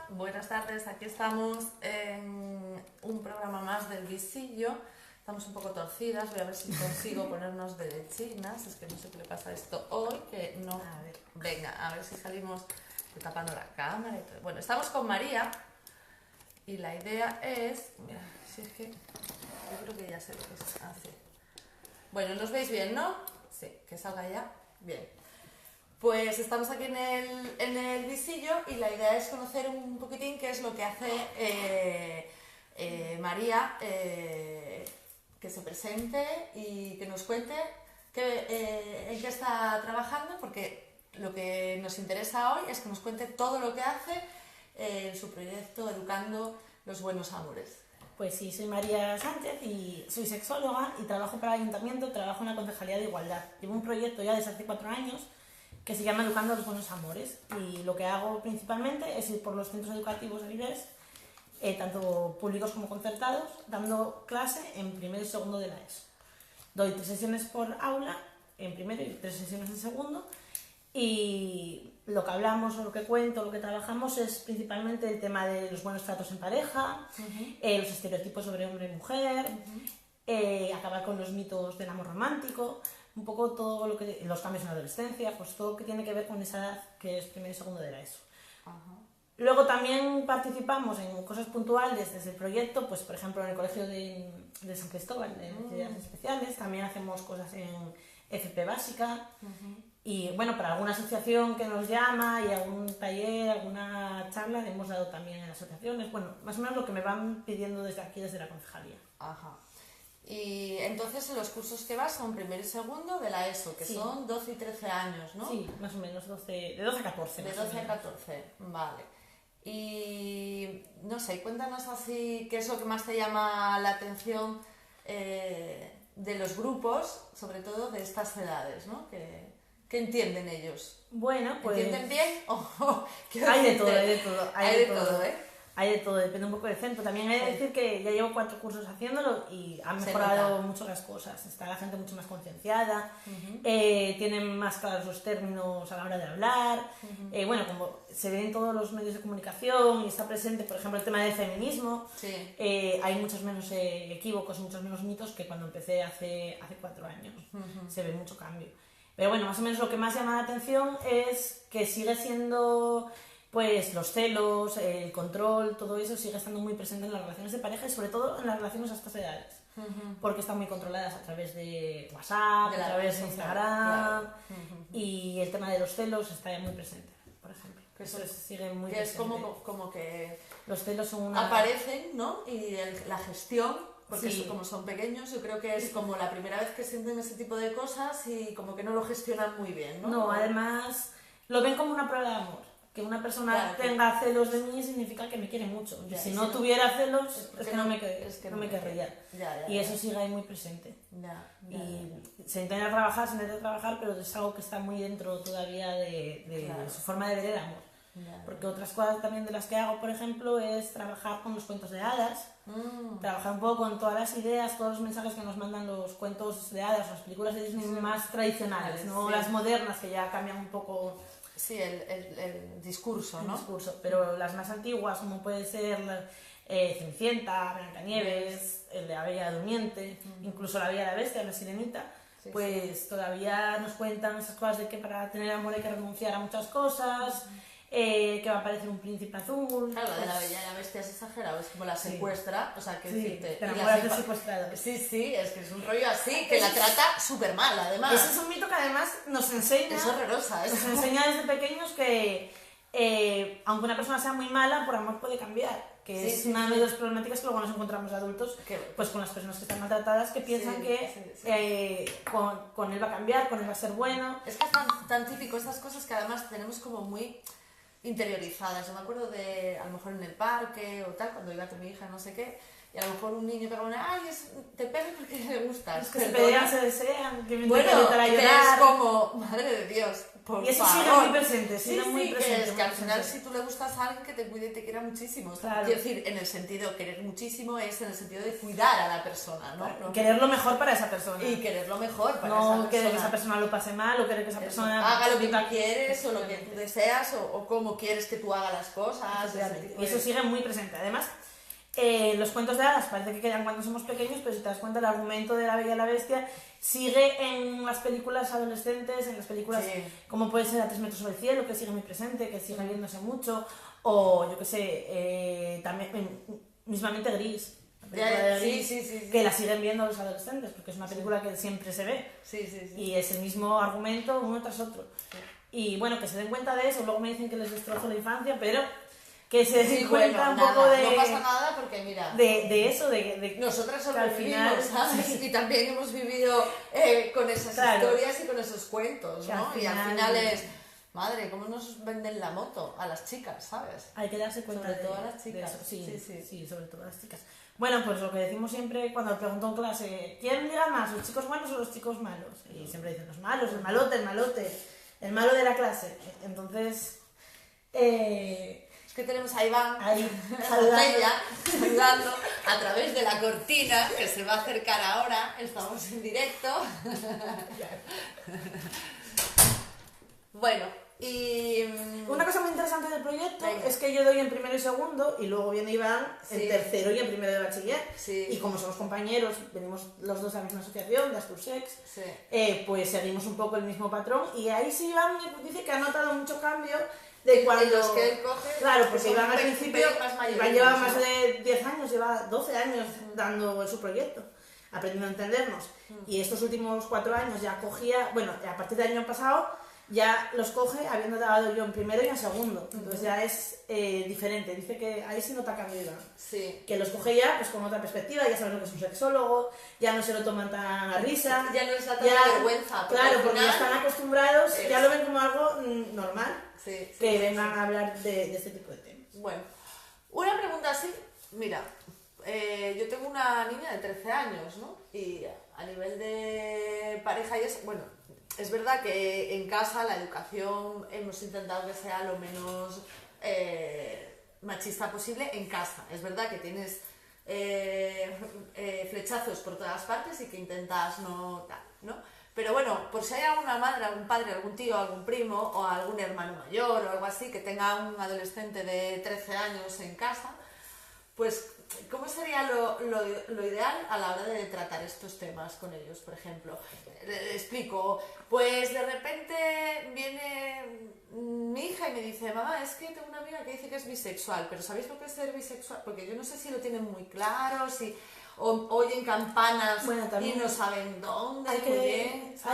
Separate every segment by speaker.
Speaker 1: buenas tardes, aquí estamos en un programa más del Visillo. Estamos un poco torcidas, voy a ver si consigo ponernos derechinas, es que no sé qué le pasa a esto hoy, que no...
Speaker 2: A ver.
Speaker 1: Venga, a ver si salimos tapando la cámara y todo. Bueno, estamos con María y la idea es... Mira, si es que yo creo que ya sé lo que se hace. Bueno, ¿nos veis bien, no? Sí, que salga ya. Bien. Pues estamos aquí en el Visillo y la idea es conocer un poquitín qué es lo que hace María, que se presente y que nos cuente en qué está trabajando, porque lo que nos interesa hoy es que nos cuente todo lo que hace en su proyecto Educando los Buenos Amores.
Speaker 2: Pues sí, soy María Sánchez y soy sexóloga y trabajo para el Ayuntamiento, trabajo en la Concejalía de Igualdad. Llevo un proyecto ya desde hace 4 años que se llama Educando los Buenos Amores, y lo que hago principalmente es ir por los centros educativos de Avilés, tanto públicos como concertados, dando clase en primero y segundo de la ESO. Doy 3 sesiones por aula en primero y 3 sesiones en segundo, y lo que hablamos, o lo que cuento, lo que trabajamos es principalmente el tema de los buenos tratos en pareja, los estereotipos sobre hombre y mujer, acabar con los mitos del amor romántico, un poco todo lo que... los cambios en la adolescencia, pues todo lo que tiene que ver con esa edad que es primero y segundo de la ESO. Luego también participamos en cosas puntuales desde el proyecto, pues por ejemplo en el Colegio de San Cristóbal, de necesidades especiales, también hacemos cosas en FP básica, y bueno, para alguna asociación que nos llama y algún taller, alguna charla, hemos dado también en asociaciones, bueno, más o menos lo que me van pidiendo desde aquí, desde la concejalía.
Speaker 1: Ajá. Y entonces los cursos que vas son primero y segundo de la ESO, que
Speaker 2: sí.
Speaker 1: Son 12 y 13 años, ¿no?
Speaker 2: Sí, más o menos, de 12 a 14.
Speaker 1: De 12 a 14, vale. Y no sé, cuéntanos así qué es lo que más te llama la atención de los grupos, sobre todo de estas edades, ¿no? ¿Qué entienden ellos?
Speaker 2: Bueno, pues...
Speaker 1: ¿Entienden bien?
Speaker 2: Hay de todo, hay de todo.
Speaker 1: Hay de todo, ¿eh?
Speaker 2: Hay de todo, depende un poco del centro. También hay que decir que ya llevo 4 cursos haciéndolo y han mejorado mucho las cosas. Está la gente mucho más concienciada, tienen más claros los términos a la hora de hablar. Bueno, como se ve en todos los medios de comunicación y está presente, por ejemplo, el tema del feminismo, hay muchos menos equívocos, muchos menos mitos que cuando empecé hace 4 años. Se ve mucho cambio. Pero bueno, más o menos lo que más llama la atención es que sigue siendo... pues los celos, el control, todo eso sigue estando muy presente en las relaciones de pareja y sobre todo en las relaciones a estas edades, porque están muy controladas a través de WhatsApp, a través de Instagram, y el tema de los celos está muy presente, por ejemplo.
Speaker 1: Que eso
Speaker 2: sigue muy
Speaker 1: que
Speaker 2: presente.
Speaker 1: Es como que
Speaker 2: los celos son una...
Speaker 1: aparecen, ¿no? Y la gestión, porque como son pequeños, yo creo que es como la primera vez que sienten ese tipo de cosas y como que no lo gestionan muy bien, ¿no?
Speaker 2: No, además lo ven como una prueba de amor. Que una persona tenga celos de mí significa que me quiere mucho. Y si no tuviera celos, es que no me querría. Y eso sigue ahí muy presente. Y se intenta trabajar, pero es algo que está muy dentro todavía de su forma de ver el amor. Porque otras cosas también de las que hago, por ejemplo, es trabajar con los cuentos de hadas, trabajar un poco con todas las ideas, todos los mensajes que nos mandan los cuentos de hadas, las películas de Disney más tradicionales, no las modernas que ya cambian un poco...
Speaker 1: Sí, el discurso, ¿no?
Speaker 2: El discurso, pero las más antiguas, como puede ser Cenicienta, Blancanieves, el de la Bella Durmiente, incluso la Bella y la Bestia, la Sirenita, pues todavía nos cuentan esas cosas de que para tener amor hay que renunciar a muchas cosas, que va a aparecer un príncipe azul.
Speaker 1: Claro, la de la Bella y la Bestia es exagerado, es como la secuestra, o sea, que decirte...
Speaker 2: te enamoras del secuestrado.
Speaker 1: Sí, es que es un rollo así, que la trata súper mal, además.
Speaker 2: Ese es un mito que además nos enseña...
Speaker 1: Es horrorosa.
Speaker 2: Nos enseña desde pequeños que, aunque una persona sea muy mala, por amor puede cambiar. Que es una de las problemáticas que luego nos encontramos de adultos, pues con las personas que están maltratadas, que piensan que con él va a cambiar, con él va a ser bueno.
Speaker 1: Es que es tan típico estas cosas que además tenemos como muy interiorizadas. Yo me acuerdo de, a lo mejor en el parque o tal, cuando iba con mi hija, no sé qué, y a lo mejor un niño pega una, ay, te pega porque le gustas.
Speaker 2: Es que se pelean, se desean, que me
Speaker 1: bueno,
Speaker 2: intentan a llorar.
Speaker 1: es como, madre de Dios, por
Speaker 2: y eso
Speaker 1: favor.
Speaker 2: sigue muy presente,
Speaker 1: Sí,
Speaker 2: sigue
Speaker 1: sí,
Speaker 2: muy presente.
Speaker 1: que es que al final si tú le gustas a alguien que te cuide y te quiera muchísimo.
Speaker 2: Claro.
Speaker 1: Quiero decir, en el sentido, querer muchísimo es en el sentido de cuidar a la persona, ¿no?
Speaker 2: Claro, querer lo mejor para esa persona.
Speaker 1: Y querer lo mejor para esa
Speaker 2: no
Speaker 1: persona.
Speaker 2: querer que esa persona lo pase mal, o querer que esa persona
Speaker 1: haga lo que tú quieres o lo que tú deseas o cómo quieres que tú hagas las cosas.
Speaker 2: Y eso sigue muy presente. Además, los cuentos de hadas parece que quedan cuando somos pequeños, pero si te das cuenta el argumento de La Bella y la Bestia sigue en las películas adolescentes, en las películas como puede ser A 3 metros sobre el cielo, que sigue muy presente, que sigue viéndose mucho, o yo que sé, también mismamente Gris. Que la siguen viendo los adolescentes, porque es una película que siempre se ve. Y es el mismo argumento uno tras otro. Y bueno, que se den cuenta de eso, luego me dicen que les destrozo la infancia, pero que se den cuenta un poco de...
Speaker 1: No pasa nada porque mira...
Speaker 2: De eso, de
Speaker 1: nosotras solo
Speaker 2: al final,
Speaker 1: ¿sabes? Y también hemos vivido con esas historias y con esos cuentos, ¿no? Y al final es... Madre, ¿cómo nos venden la moto a las chicas, sabes?
Speaker 2: Hay que darse cuenta
Speaker 1: sobre todo a las chicas.
Speaker 2: De eso. Sí, sobre todo a las chicas. Bueno, pues lo que decimos siempre cuando pregunto en clase, ¿quién liga más, los chicos buenos o los chicos malos? Y siempre dicen los malos, el malote, el malo de la clase. Entonces,
Speaker 1: es que tenemos a Iván
Speaker 2: ahí
Speaker 1: saludando a través de la cortina que se va a acercar ahora. Estamos en directo. Bueno, y...
Speaker 2: Una cosa muy interesante del proyecto es que yo doy en primero y segundo y luego viene Iván en tercero y en primero de bachiller. Y como somos compañeros, venimos los dos a la misma asociación, de Astursex, pues seguimos un poco el mismo patrón. Y ahí sí Iván me dice que ha notado mucho cambio de cuando...
Speaker 1: En los que él coge...
Speaker 2: Claro, porque Iván al principio Iván lleva más de 10 años, lleva 12 años dando su proyecto, aprendiendo a entendernos. Y estos últimos 4 años ya cogía, bueno, a partir del año pasado... ya los coge habiendo dado yo en primero y en segundo. Entonces ya es diferente. Dice que ahí sí nota cambio. Que los coge ya pues con otra perspectiva, ya saben lo que es un sexólogo, ya no se lo toman tan a risa.
Speaker 1: Ya no les da tanta vergüenza.
Speaker 2: Claro, porque no están acostumbrados, ya lo ven como algo normal, que vengan a hablar de este tipo de temas.
Speaker 1: Bueno, una pregunta así, mira, yo tengo una niña de 13 años, ¿no? Y a nivel de pareja y es, bueno, es verdad que en casa la educación hemos intentado que sea lo menos machista posible en casa. Es verdad que tienes flechazos por todas partes y que intentas no tal, ¿no? Pero bueno, por si hay alguna madre, algún padre, algún tío, algún primo o algún hermano mayor o algo así que tenga un adolescente de 13 años en casa, pues ¿cómo sería lo ideal a la hora de tratar estos temas con ellos? Por ejemplo, le explico, pues de repente viene mi hija y me dice, mamá, es que tengo una amiga que dice que es bisexual, pero ¿sabéis lo que es ser bisexual? Porque yo no sé si lo tienen muy claro, si oyen campanas y no saben dónde.
Speaker 2: Hay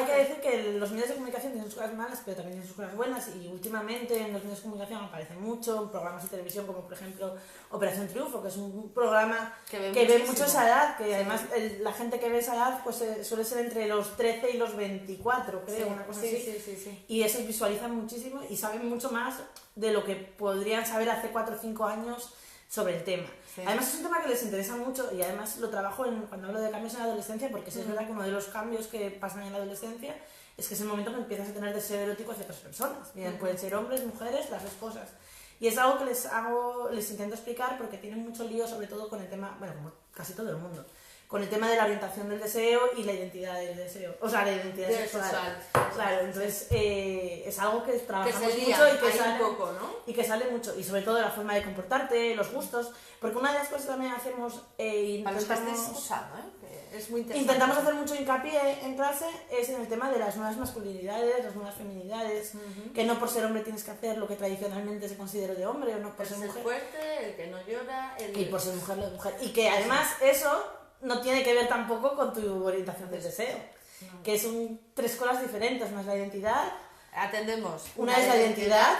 Speaker 2: que decir que los medios de comunicación tienen sus cosas malas, pero también tienen sus cosas buenas, y últimamente en los medios de comunicación aparecen mucho programas de televisión como por ejemplo Operación Triunfo, que es un programa que ve mucho esa edad, que además la gente que ve esa edad pues suele ser entre los 13 y los 24, creo, una cosa así. Y eso visualizan muchísimo y saben mucho más de lo que podrían saber hace 4 o 5 años sobre el tema. Además es un tema que les interesa mucho y además lo trabajo cuando hablo de cambios en la adolescencia, porque sí es verdad que uno de los cambios que pasan en la adolescencia es que es el momento que empiezas a tener deseo erótico hacia otras personas. Bien, pueden ser hombres, mujeres, las dos cosas. Y es algo que les intento explicar porque tienen mucho lío, sobre todo con el tema, bueno, como casi todo el mundo, con el tema de la orientación del deseo y la identidad del deseo, o sea, la identidad sexual. Claro, entonces es algo que trabajamos mucho y que sale
Speaker 1: poco, ¿no?
Speaker 2: Y que sale mucho, y sobre todo la forma de comportarte, los gustos, porque una de las cosas que también hacemos
Speaker 1: es muy interesante.
Speaker 2: Intentamos hacer mucho hincapié en clase es en el tema de las nuevas masculinidades, las nuevas feminidades, que no por ser hombre tienes que hacer lo que tradicionalmente se considera de hombre, o no por ser mujer.
Speaker 1: El fuerte, el que no llora,
Speaker 2: y por ser mujer, lo de mujer. Y que además eso no tiene que ver tampoco con tu orientación del deseo, que son 3 cosas diferentes. Una es la identidad,
Speaker 1: atendemos.
Speaker 2: una es la identidad,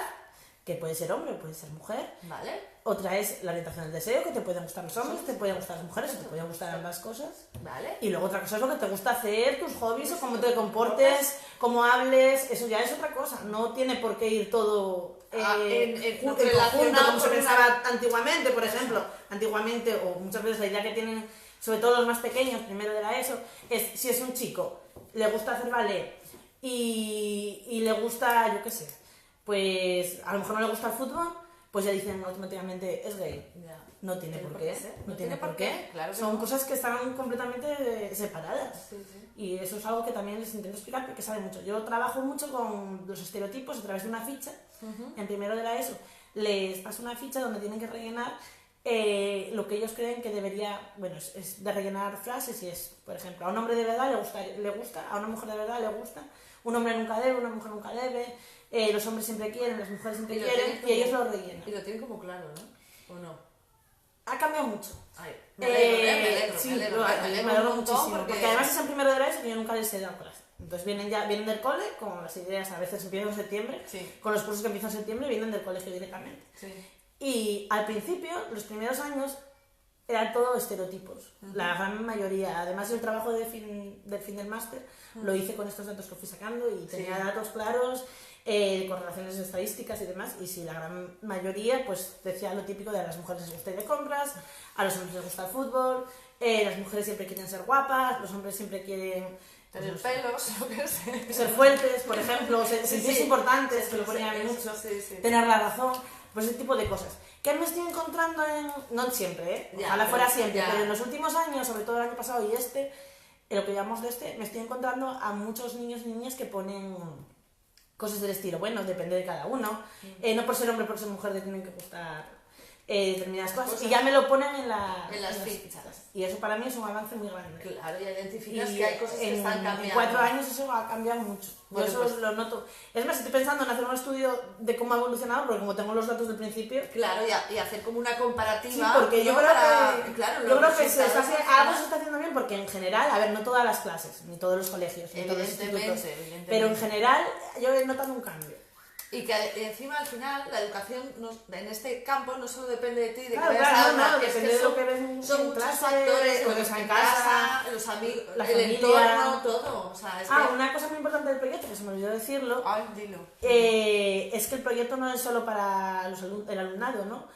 Speaker 2: que puede ser hombre, puede ser mujer.
Speaker 1: Vale.
Speaker 2: Otra es la orientación del deseo, que te pueden gustar los hombres, te pueden gustar las mujeres, te pueden gustar ambas cosas.
Speaker 1: Vale.
Speaker 2: Y luego otra cosa es lo que te gusta hacer, tus hobbies, o cómo te comportes, cómo hables, eso ya es otra cosa. No tiene por qué ir todo en conjunto, como se pensaba antiguamente, por ejemplo. Antiguamente, o muchas veces la idea que tienen, sobre todo los más pequeños, primero de la ESO, es si es un chico, le gusta hacer ballet y le gusta, yo qué sé, pues a lo mejor no le gusta el fútbol, pues ya dicen automáticamente es gay.
Speaker 1: Ya.
Speaker 2: No tiene por qué. No tiene por qué.
Speaker 1: Claro que
Speaker 2: son
Speaker 1: no.
Speaker 2: cosas que están completamente separadas.
Speaker 1: Sí, sí.
Speaker 2: Y eso es algo que también les intento explicar porque sabe mucho. Yo trabajo mucho con los estereotipos a través de una ficha. En primero de la ESO les paso una ficha donde tienen que rellenar lo que ellos creen que debería, bueno, es de rellenar frases y es, por ejemplo, a un hombre de verdad le gusta, a una mujer de verdad le gusta, un hombre nunca debe, una mujer nunca debe, los hombres siempre quieren, las mujeres siempre quieren, y ellos lo rellenan.
Speaker 1: Y lo tienen como claro, ¿no? ¿O no?
Speaker 2: Ha cambiado mucho.
Speaker 1: Ay, me alegro,
Speaker 2: sí,
Speaker 1: me
Speaker 2: me
Speaker 1: alegro
Speaker 2: alegro
Speaker 1: un montón
Speaker 2: muchísimo. Porque además es en primero de la ESO que yo nunca les he dado clase. Entonces vienen del cole con las ideas, a veces empiezan en septiembre,
Speaker 1: sí.
Speaker 2: con los cursos que empiezan en septiembre vienen del colegio directamente.
Speaker 1: Sí.
Speaker 2: Y al principio, los primeros años, eran todo estereotipos. La gran mayoría. Además, yo el trabajo del fin del máster lo hice con estos datos que fui sacando y tenía datos claros, con relaciones estadísticas y demás. Y sí, la gran mayoría pues decía lo típico de a las mujeres les gusta ir de compras, a los hombres les gusta el fútbol, las mujeres siempre quieren ser guapas, los hombres siempre quieren
Speaker 1: tener pelos, lo que sé.
Speaker 2: Ser fuertes, por ejemplo, sentirse importantes, que lo ponían a mí mucho, tener la razón, pues ese tipo de cosas. ¿Qué me estoy encontrando no siempre, ojalá fuera siempre, pero en los últimos años, sobre todo el año pasado y lo que llamamos me estoy encontrando a muchos niños y niñas que ponen cosas del estilo, bueno, depende de cada uno, no por ser hombre, por ser mujer, le tienen que gustar determinadas cosas, y ya me lo ponen en las fichas. Y eso para mí es un avance muy grande.
Speaker 1: Claro, ya identificas que hay cosas que están cambiando.
Speaker 2: En 4 años eso ha cambiado mucho.
Speaker 1: Bueno,
Speaker 2: yo eso lo noto. Es más, estoy pensando en hacer un estudio de cómo ha evolucionado, porque como tengo los datos del principio...
Speaker 1: Claro, y hacer como una comparativa.
Speaker 2: Sí, porque yo creo que,
Speaker 1: claro,
Speaker 2: yo creo que algo se está haciendo bien, porque en general, a ver, no todas las clases, ni todos los colegios, ni todos los institutos, pero en general yo he notado un cambio.
Speaker 1: Y que encima al final la educación en este campo no solo depende de ti, de que
Speaker 2: claro,
Speaker 1: vayas a
Speaker 2: no,
Speaker 1: es
Speaker 2: depende
Speaker 1: que
Speaker 2: de lo que ves
Speaker 1: son muchos factores, lo que está en casa, los amigos,
Speaker 2: la
Speaker 1: el
Speaker 2: familia,
Speaker 1: entorno, todo. O sea,
Speaker 2: una cosa muy importante del proyecto, que se me olvidó decirlo,
Speaker 1: dilo.
Speaker 2: Es que el proyecto no es solo para el alumnado, ¿no?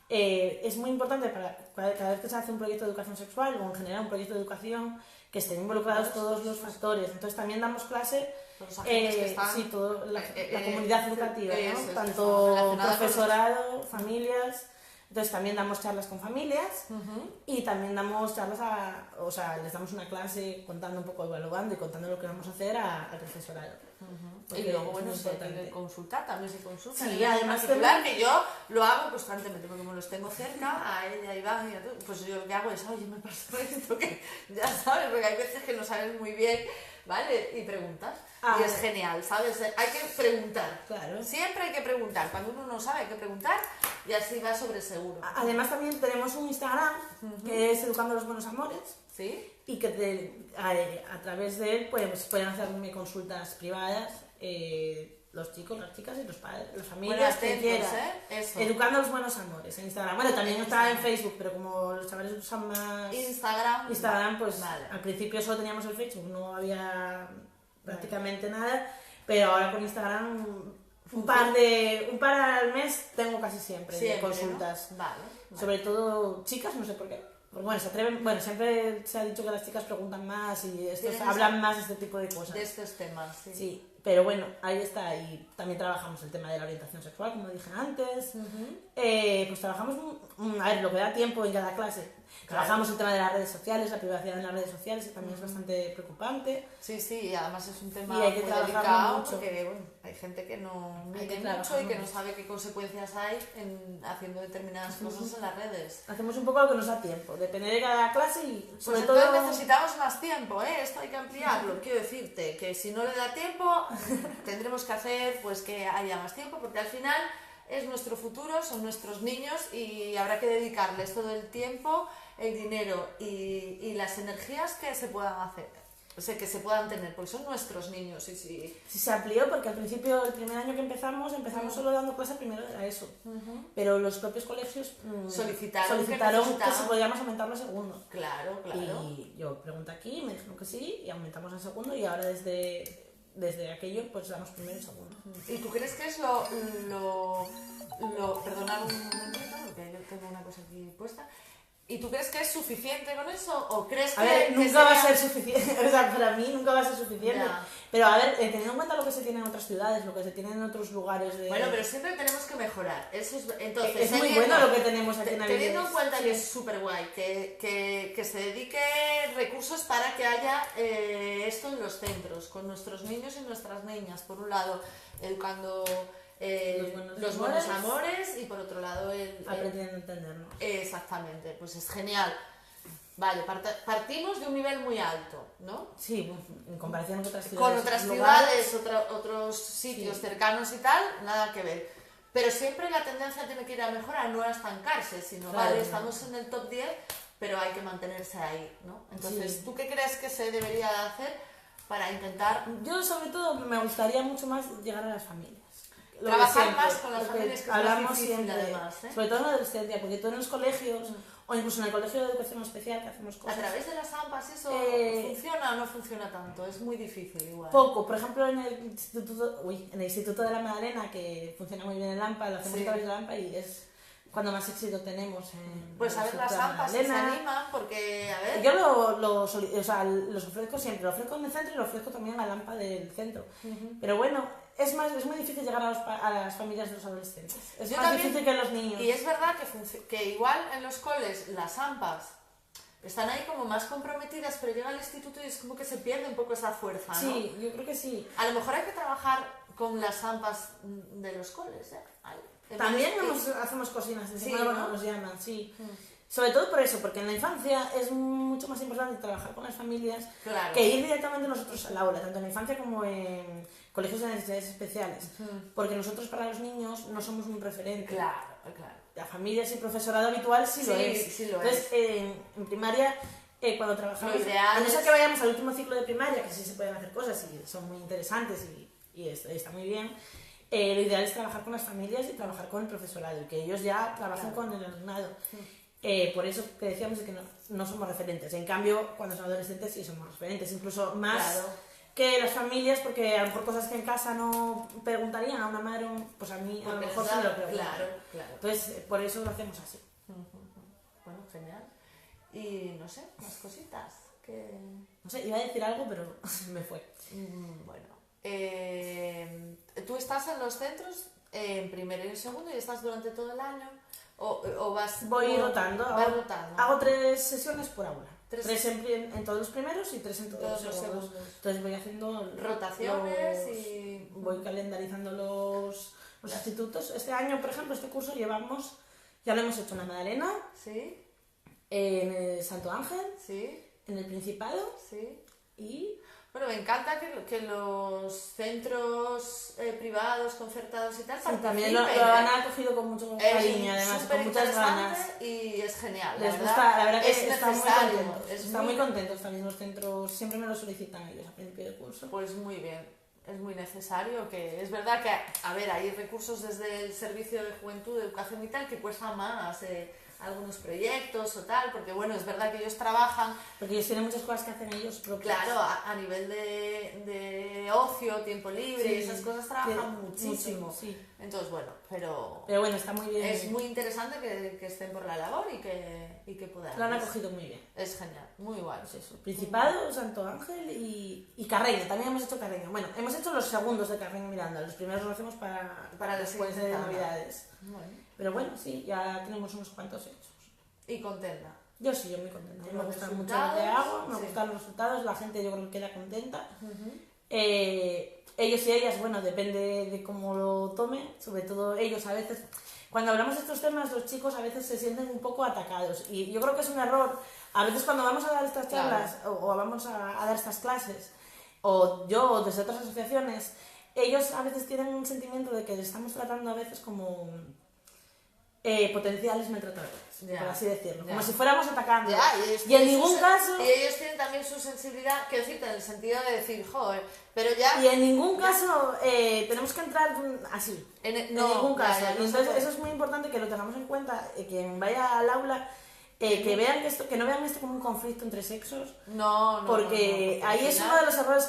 Speaker 2: Es muy importante para cada vez que se hace un proyecto de educación sexual o en general un proyecto de educación que estén involucrados todos los factores. Entonces también damos clase
Speaker 1: los agentes que están,
Speaker 2: sí, toda la comunidad educativa, ¿no?
Speaker 1: es,
Speaker 2: tanto profesorado, familias. Entonces también damos charlas con familias y también damos charlas les damos una clase contando un poco, evaluando y contando lo que vamos a hacer al profesorado.
Speaker 1: Y luego, bueno, se tiene que consultar, también se consulta.
Speaker 2: Sí, además
Speaker 1: que yo lo hago constantemente, porque como los tengo cerca, a ella, a Iván y a todo, pues yo lo que hago es, oye, me pasa esto, que ya sabes, porque hay veces que no sabes muy bien, ¿vale? Y preguntas. Y es genial, ¿sabes? Hay que preguntar.
Speaker 2: Claro.
Speaker 1: Siempre hay que preguntar. Cuando uno no sabe, hay que preguntar y así va sobre seguro.
Speaker 2: Además, también tenemos un Instagram que es Educando los Buenos Amores.
Speaker 1: ¿Sí?
Speaker 2: Y que a través de él pues, pueden hacerme consultas privadas los chicos, las chicas y los padres, las familias que quieran. Educando los Buenos Amores en Instagram. Bueno, también está en Facebook, pero como los chavales usan más Instagram pues al principio solo teníamos el Facebook, no había prácticamente nada, pero ahora con Instagram un par al mes tengo casi siempre de consultas.
Speaker 1: ¿No? Vale.
Speaker 2: Sobre todo chicas, no sé por qué. Bueno, siempre se ha dicho que las chicas preguntan más y hablan más de este tipo de cosas.
Speaker 1: De estos temas, sí.
Speaker 2: Sí, pero bueno, ahí está. Y también trabajamos el tema de la orientación sexual, como dije antes. Pues trabajamos, a ver, lo que da tiempo en cada clase. Trabajamos el tema de las redes sociales, la privacidad en las redes sociales, que también es bastante preocupante.
Speaker 1: Sí, y además es un tema
Speaker 2: muy delicado
Speaker 1: mucho. Porque bueno, hay gente que no mide mucho y que no sabe qué consecuencias hay haciendo determinadas cosas en las redes.
Speaker 2: Hacemos un poco lo que nos da tiempo, depende de cada clase y sobre
Speaker 1: pues
Speaker 2: todo...
Speaker 1: necesitamos más tiempo, esto hay que ampliarlo. Quiero decirte que si no le da tiempo, tendremos que hacer pues que haya más tiempo, porque al final es nuestro futuro, son nuestros niños y habrá que dedicarles todo el tiempo, el dinero y las energías que se puedan hacer. o sea, que se puedan tener, porque son nuestros niños. Y sí.
Speaker 2: Sí, se amplió porque al principio, el primer año que empezamos solo dando clase primero de la ESO. Pero los propios colegios
Speaker 1: solicitaron
Speaker 2: que si podíamos aumentarlo a segundo.
Speaker 1: Claro.
Speaker 2: Y yo pregunté aquí, me dijeron que sí, y aumentamos a segundo, y ahora desde aquello pues damos primero y segundo.
Speaker 1: ¿Y tú crees que es perdonad un momentito, porque yo tengo una cosa aquí puesta. ¿Y tú crees que es suficiente con eso? ¿O crees que.?
Speaker 2: A ver, nunca va a ser suficiente. O sea, para mí nunca va a ser suficiente.
Speaker 1: Ya.
Speaker 2: Pero a ver, teniendo en cuenta lo que se tiene en otras ciudades, lo que se tiene en otros lugares de.
Speaker 1: Bueno, pero siempre tenemos que mejorar. Eso entonces,
Speaker 2: es muy bueno lo que tenemos aquí en Avilés.
Speaker 1: Teniendo en cuenta que es súper guay, que se dedique recursos para que haya esto en los centros, con nuestros niños y nuestras niñas. Por un lado, educando. Los buenos amores y por otro lado
Speaker 2: aprendiendo a entendernos.
Speaker 1: Exactamente, pues es genial. Vale, partimos de un nivel muy alto, ¿no?
Speaker 2: Sí, en comparación con otras ciudades.
Speaker 1: Con otras ciudades, otros sitios cercanos y tal, nada que ver. Pero siempre la tendencia tiene que ir a mejorar, no a estancarse, sino, claro, vale, estamos en el top 10, pero hay que mantenerse ahí, ¿no? Entonces, ¿tú qué crees que se debería hacer para intentar...?
Speaker 2: Yo, sobre todo, me gustaría mucho más llegar a las familias.
Speaker 1: Trabajar más con las familias, que
Speaker 2: hablamos
Speaker 1: es difícil,
Speaker 2: siempre,
Speaker 1: además,
Speaker 2: sobre todo en la adolescencia, porque tú en los colegios, o incluso en el colegio de educación especial, que hacemos cosas...
Speaker 1: ¿A través de las AMPAs eso funciona o no funciona tanto? Es muy difícil igual.
Speaker 2: Poco. Por ejemplo, en el Instituto de la Magdalena, que funciona muy bien el AMPA, lo hacemos a través de la AMPA y es cuando más éxito tenemos.
Speaker 1: Pues a ver las AMPAs si se animan, porque, a ver...
Speaker 2: Yo los ofrezco siempre, lo ofrezco en el centro y lo ofrezco también a la AMPA del centro. Pero bueno... Es muy difícil llegar a las familias de los adolescentes. Es más difícil que los niños.
Speaker 1: Y es verdad que igual en los coles las AMPAs están ahí como más comprometidas, pero llega al instituto y es como que se pierde un poco esa fuerza, ¿no?
Speaker 2: Sí, yo creo que sí.
Speaker 1: A lo mejor hay que trabajar con las AMPAs de los coles, ¿eh?
Speaker 2: También hacemos cocinas, ¿no? Nos llaman, sí. Sobre todo por eso, porque en la infancia es mucho más importante trabajar con las familias que ir directamente nosotros al aula, tanto en la infancia como en colegios de necesidades especiales, porque nosotros para los niños no somos un referente.
Speaker 1: Claro.
Speaker 2: La familia y el profesorado habitual sí lo es.
Speaker 1: Sí lo
Speaker 2: Entonces, en primaria, cuando trabajamos, a no ser que vayamos al último ciclo de primaria, que sí se pueden hacer cosas y son muy interesantes y está muy bien, lo ideal es trabajar con las familias y trabajar con el profesorado, y que ellos ya trabajen con el alumnado. Por eso que decíamos de que no somos referentes. En cambio, cuando son adolescentes sí somos referentes, incluso más que las familias, porque a lo mejor cosas que en casa no preguntarían a una madre, pues a mí a lo mejor se me lo preguntan.
Speaker 1: Claro.
Speaker 2: Entonces, por eso lo hacemos así.
Speaker 1: Bueno, genial. Y no sé, más cositas que...
Speaker 2: No sé, iba a decir algo, pero me fue.
Speaker 1: Bueno, ¿tú estás en los centros en primero y en segundo y estás durante todo el año? ¿O vas...?
Speaker 2: Voy rotando.
Speaker 1: Rotando.
Speaker 2: Hago 3 sesiones por aula. 3 en todos los primeros y 3 en todos los segundos. Entonces voy haciendo
Speaker 1: rotaciones y...
Speaker 2: Voy calendarizando los institutos. Este año, por ejemplo, este curso ya lo hemos hecho en la Magdalena, en el Santo Ángel, en el Principado y...
Speaker 1: Bueno, me encanta que los centros privados, concertados y tal,
Speaker 2: también lo han acogido con mucho cariño, además, con muchas ganas.
Speaker 1: Y es genial,
Speaker 2: les gusta, la verdad que
Speaker 1: están
Speaker 2: muy contentos también los centros, siempre me lo solicitan ellos a principio de curso.
Speaker 1: Pues muy bien, es muy necesario, que es verdad que, a ver, hay recursos desde el Servicio de Juventud, de Educación y tal, que cuesta más algunos proyectos o tal, porque bueno, es verdad que ellos trabajan...
Speaker 2: Porque ellos tienen muchas cosas que hacen ellos propios.
Speaker 1: Claro, a nivel de ocio, tiempo libre y esas cosas trabajan muchísimo. Entonces, bueno, pero
Speaker 2: bueno, está muy bien.
Speaker 1: Es muy interesante que estén por la labor y que puedan.
Speaker 2: Lo han acogido muy bien.
Speaker 1: Es genial, muy guay.
Speaker 2: Pues eso, Principado, Santo Ángel y Carreño, también hemos hecho Carreño. Bueno, hemos hecho los segundos de Carreño Miranda, los primeros los hacemos para después de Navidades.
Speaker 1: Bueno.
Speaker 2: Pero bueno, sí, ya tenemos unos cuantos hechos.
Speaker 1: ¿Y contenta?
Speaker 2: Yo muy contenta. Me gusta mucho lo que hago, me gustan los resultados, la gente yo creo que queda contenta. Ellos y ellas, bueno, depende de cómo lo tomen, sobre todo ellos a veces. Cuando hablamos de estos temas, los chicos a veces se sienten un poco atacados y yo creo que es un error. A veces cuando vamos a dar estas charlas o vamos a dar estas clases, o yo o desde otras asociaciones, ellos a veces tienen un sentimiento de que les estamos tratando a veces como potenciales maltratadores,
Speaker 1: Ya,
Speaker 2: por así decirlo,
Speaker 1: ya.
Speaker 2: como si fuéramos atacando.
Speaker 1: Ya,
Speaker 2: Y en ningún caso...
Speaker 1: Y ellos tienen también su sensibilidad, quiero decirte, en el sentido de decir, joder, pero ya...
Speaker 2: Y en ningún caso tenemos que entrar así. En ningún caso.
Speaker 1: ya,
Speaker 2: Y
Speaker 1: no
Speaker 2: entonces
Speaker 1: se puede.
Speaker 2: eso es muy importante que lo tengamos en cuenta, quien vaya al aula, que vean que no vean esto como un conflicto entre sexos,
Speaker 1: No,
Speaker 2: porque
Speaker 1: no,
Speaker 2: ahí
Speaker 1: al
Speaker 2: es
Speaker 1: final-
Speaker 2: uno de los errores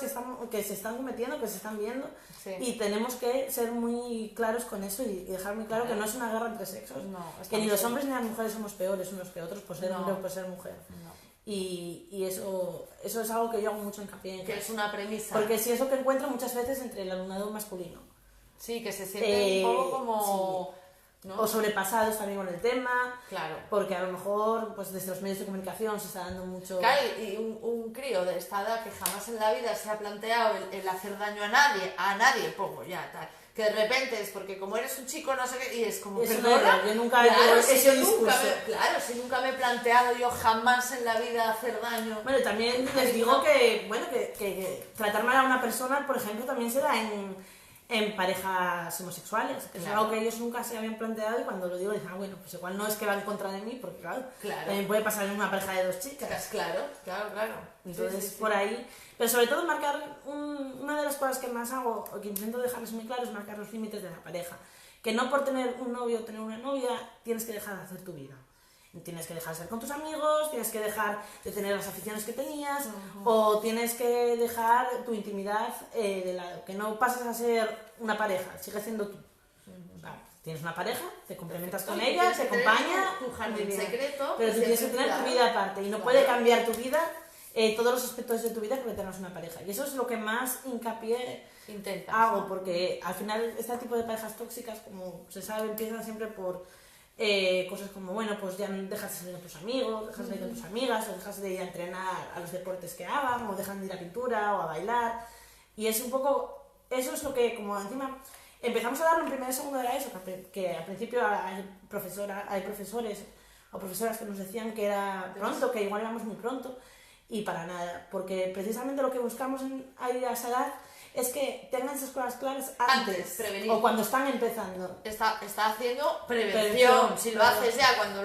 Speaker 2: que se están cometiendo, que se están viendo,
Speaker 1: Sí.
Speaker 2: y tenemos que ser muy claros con eso y dejar muy claro que no es una guerra entre sexos,
Speaker 1: No,
Speaker 2: que ni los
Speaker 1: estamos-
Speaker 2: hombres ni las mujeres somos peores unos que otros por ser
Speaker 1: No.
Speaker 2: hombre o por ser mujer.
Speaker 1: No.
Speaker 2: Y eso es algo que yo hago mucho hincapié en
Speaker 1: Que es una premisa.
Speaker 2: porque sí es lo que encuentro muchas veces entre el alumnado masculino.
Speaker 1: Sí, que se siente un poco como...
Speaker 2: sí.
Speaker 1: ¿no?
Speaker 2: O sobrepasados también con el tema,
Speaker 1: Claro.
Speaker 2: porque a lo mejor pues desde los medios de comunicación se está dando mucho...
Speaker 1: Claro, y un crío de esta edad que jamás en la vida se ha planteado el hacer daño a nadie, pongo ya, tal. Que de repente es porque como eres un chico no sé qué, y es como,
Speaker 2: Eso no
Speaker 1: perdona,
Speaker 2: es, yo nunca he
Speaker 1: claro,
Speaker 2: hecho ese discurso.
Speaker 1: si nunca me he planteado yo jamás en la vida hacer daño.
Speaker 2: Bueno, también les digo que, bueno, que tratar mal a una persona, por ejemplo, también se da en parejas homosexuales, que es
Speaker 1: Claro.
Speaker 2: algo que ellos nunca se habían planteado y cuando lo digo dicen, bueno, pues igual no es que va en contra de mí, porque claro,
Speaker 1: Claro.
Speaker 2: también puede pasar en una pareja de dos chicas.
Speaker 1: Claro.
Speaker 2: Entonces,
Speaker 1: Sí, sí, sí.
Speaker 2: por ahí. Pero sobre todo marcar, una de las cosas que más hago, o que intento dejarles muy claro, es marcar los límites de la pareja. Que no por tener un novio o tener una novia, tienes que dejar de hacer tu vida. Tienes que dejar de ser con tus amigos, tienes que dejar de tener las aficiones que tenías, o tienes que dejar tu intimidad de lado. Que no pases a ser una pareja, sigues siendo tú. Vale, tienes una pareja, te complementas con
Speaker 1: Y
Speaker 2: ella,
Speaker 1: tienes
Speaker 2: te
Speaker 1: que tener
Speaker 2: acompaña.
Speaker 1: tu jardín
Speaker 2: muy bien.
Speaker 1: secreto,
Speaker 2: Pero
Speaker 1: y
Speaker 2: tú tienes que
Speaker 1: siempre
Speaker 2: tener tu
Speaker 1: cuidado.
Speaker 2: vida aparte y no
Speaker 1: Claro.
Speaker 2: puede cambiar tu vida, todos los aspectos de tu vida porque tengas una pareja. Y eso es lo que más hincapié
Speaker 1: Intentas.
Speaker 2: hago, porque al final este tipo de parejas tóxicas, como se sabe, empiezan siempre por cosas como, bueno, pues ya dejas de salir con tus amigos, dejas de ir con tus amigas, o dejas de ir a entrenar a los deportes que hagan, o dejan de ir a pintura o a bailar. Y es un poco, eso es lo que, como encima, empezamos a darlo en primero y segundo de la ESO, que al principio hay profesores o profesoras que nos decían que era pronto, que igual íbamos muy pronto, y para nada, porque precisamente lo que buscamos a ir a esa edad es que tengan esas cosas claras antes
Speaker 1: prevenir.
Speaker 2: o cuando están empezando.
Speaker 1: Está haciendo prevención.
Speaker 2: Prevención,
Speaker 1: Si lo
Speaker 2: claro.
Speaker 1: haces ya cuando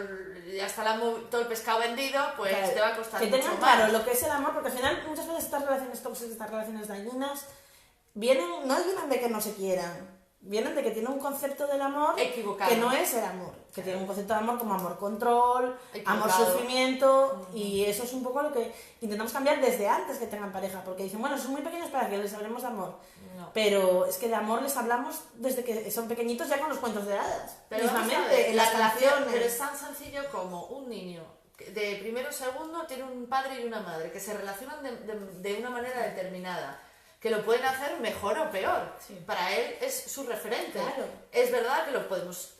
Speaker 1: ya está todo el pescado vendido, pues
Speaker 2: Claro,
Speaker 1: te va a costar
Speaker 2: que
Speaker 1: mucho
Speaker 2: tengan
Speaker 1: más.
Speaker 2: claro lo que es el amor, porque al final muchas veces estas relaciones tóxicas, estas relaciones dañinas, no vienen de que no se quieran, vienen de que tienen un concepto del amor
Speaker 1: Equivocado.
Speaker 2: que no es el amor, que tiene un concepto de amor como amor control, amor
Speaker 1: Equivocado.
Speaker 2: sufrimiento, y eso es un poco lo que intentamos cambiar desde antes que tengan pareja, porque dicen, bueno, son muy pequeños para que les hablemos de amor,
Speaker 1: No.
Speaker 2: pero es que de amor les hablamos desde que son pequeñitos ya con los cuentos de hadas,
Speaker 1: Pero vamos a
Speaker 2: mismamente,
Speaker 1: ver,
Speaker 2: en
Speaker 1: la
Speaker 2: las
Speaker 1: relación,
Speaker 2: canciones.
Speaker 1: pero es tan sencillo como un niño que de primero o segundo tiene un padre y una madre que se relacionan de una manera determinada, que lo pueden hacer mejor o peor.
Speaker 2: Sí.
Speaker 1: Para él es su referente.
Speaker 2: Claro.
Speaker 1: Es verdad que lo podemos,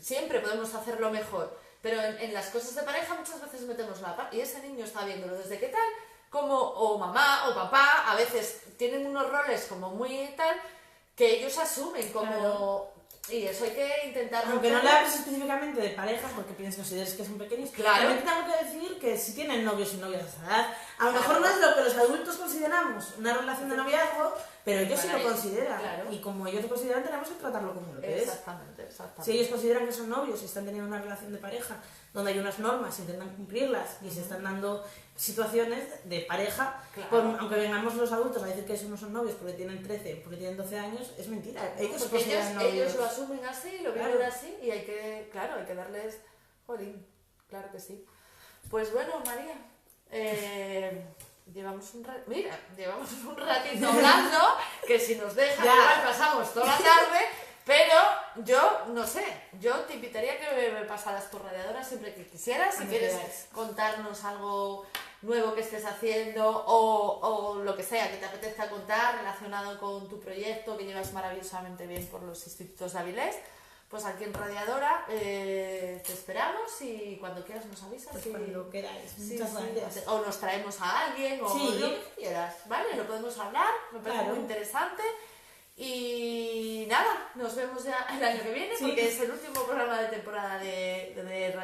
Speaker 1: siempre podemos hacerlo mejor, pero en las cosas de pareja muchas veces metemos la pata y ese niño está viéndolo desde que tal, como o mamá o papá, a veces tienen unos roles como muy tal, que ellos asumen como...
Speaker 2: Claro.
Speaker 1: Y eso hay que intentar...
Speaker 2: Aunque no le
Speaker 1: romperlo.
Speaker 2: hables específicamente de pareja, porque consideres que son pequeños,
Speaker 1: Claro.
Speaker 2: también tengo que decir que si tienen novios y novias a esa edad, a lo
Speaker 1: Claro.
Speaker 2: mejor no es lo que los adultos consideramos una relación de noviazgo, pero ellos sí
Speaker 1: Para
Speaker 2: lo
Speaker 1: ellos,
Speaker 2: consideran.
Speaker 1: claro.
Speaker 2: Y como ellos lo consideran, tenemos que tratarlo como lo que es.
Speaker 1: Exactamente.
Speaker 2: Si ellos consideran que son novios y están teniendo una relación de pareja donde hay unas normas, intentan cumplirlas y se están dando situaciones de pareja,
Speaker 1: Claro.
Speaker 2: aunque vengamos los adultos a decir que esos no son novios porque tienen 13, porque tienen 12 años, es mentira. Ellos se
Speaker 1: Porque
Speaker 2: consideran novios.
Speaker 1: ellos lo asumen así, lo viven
Speaker 2: Claro.
Speaker 1: así y hay que darles... Jolín, claro que sí. Pues bueno, María, llevamos un ratito hablando, que si nos dejan
Speaker 2: Ya.
Speaker 1: igual pasamos toda la tarde, pero yo, no sé, yo te invitaría a que me pasaras tu radiadora siempre que quisieras, si
Speaker 2: Cuando
Speaker 1: quieres
Speaker 2: queráis.
Speaker 1: contarnos algo nuevo que estés haciendo o lo que sea que te apetezca contar relacionado con tu proyecto que llevas maravillosamente bien por los institutos de Avilés, pues aquí en Radiadora te esperamos y cuando quieras nos avisas.
Speaker 2: Pues
Speaker 1: y-
Speaker 2: cuando queráis.
Speaker 1: Sí,
Speaker 2: Muchas
Speaker 1: sí,
Speaker 2: gracias.
Speaker 1: o nos traemos a alguien o
Speaker 2: Sí.
Speaker 1: lo que quieras, ¿vale? Lo podemos hablar, me parece
Speaker 2: Claro.
Speaker 1: muy interesante. Y nada, nos vemos ya el año que viene
Speaker 2: Sí.
Speaker 1: porque es el último programa de temporada de Radio.